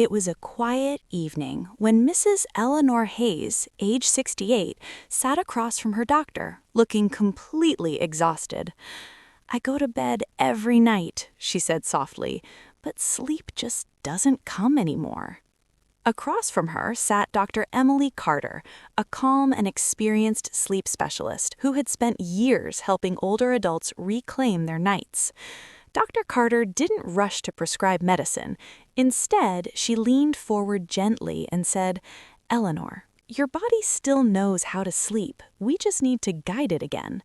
It was a quiet evening when Mrs. Eleanor Hayes, age 68, sat across from her doctor, looking completely exhausted. "I go to bed every night," she said softly, "but sleep just doesn't come anymore." Across from her sat Dr. Emily Carter, a calm and experienced sleep specialist who had spent years helping older adults reclaim their nights. Dr. Carter didn't rush to prescribe medicine. Instead, she leaned forward gently and said, "Eleanor, your body still knows how to sleep. We just need to guide it again."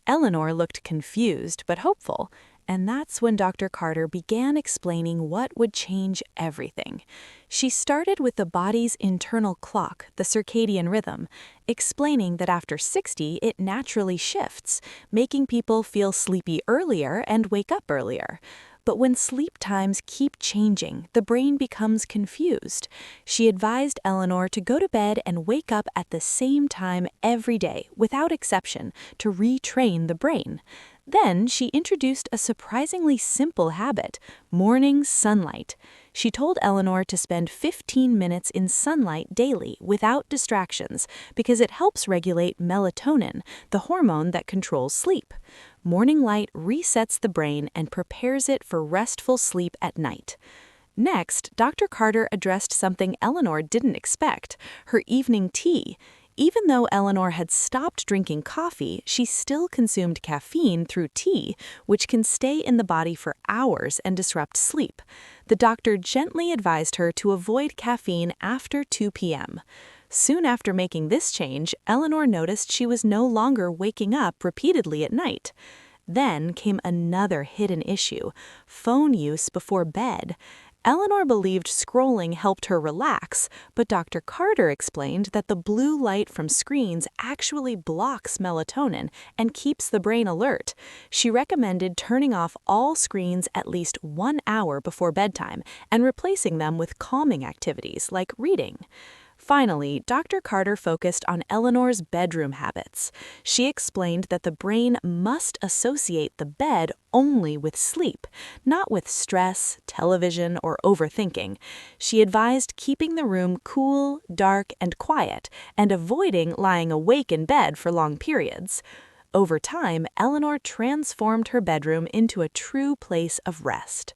Eleanor looked confused but hopeful, and that's when Dr. Carter began explaining what would change everything. She started with the body's internal clock, the circadian rhythm, explaining that after 60 it naturally shifts, making people feel sleepy earlier and wake up earlier. But when sleep times keep changing, the brain becomes confused. She advised Eleanor to go to bed and wake up at the same time every day, without exception, to retrain the brain. Then she introduced a surprisingly simple habit: morning sunlight. She told Eleanor to spend 15 minutes in sunlight daily without distractions because it helps regulate melatonin, the hormone that controls sleep. Morning light resets the brain and prepares it for restful sleep at night. Next, Dr. Carter addressed something Eleanor didn't expect: her evening tea. Even though Eleanor had stopped drinking coffee, she still consumed caffeine through tea, which can stay in the body for hours and disrupt sleep. The doctor gently advised her to avoid caffeine after 2 p.m. Soon after making this change, Eleanor noticed she was no longer waking up repeatedly at night. Then came another hidden issue: phone use before bed. Eleanor believed scrolling helped her relax, but Dr. Carter explained that the blue light from screens actually blocks melatonin and keeps the brain alert. She recommended turning off all screens at least 1 hour before bedtime and replacing them with calming activities like reading. Finally, Dr. Carter focused on Eleanor's bedroom habits. She explained that the brain must associate the bed only with sleep, not with stress, television, or overthinking. She advised keeping the room cool, dark, and quiet, and avoiding lying awake in bed for long periods. Over time, Eleanor transformed her bedroom into a true place of rest.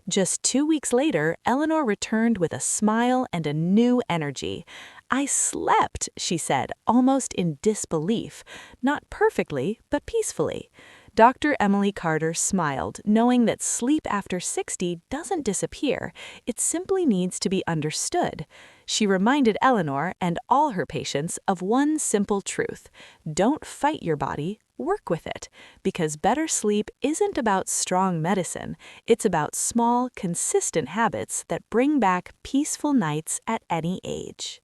Just 2 weeks later, Eleanor returned with a smile and a new energy. "I slept," she said, almost in disbelief. Not perfectly, but peacefully. Dr. Emily Carter smiled, knowing that sleep after 60 doesn't disappear. It simply needs to be understood. She reminded Eleanor and all her patients of one simple truth: don't fight your body, work with it. Because better sleep isn't about strong medicine, it's about small, consistent habits that bring back peaceful nights at any age.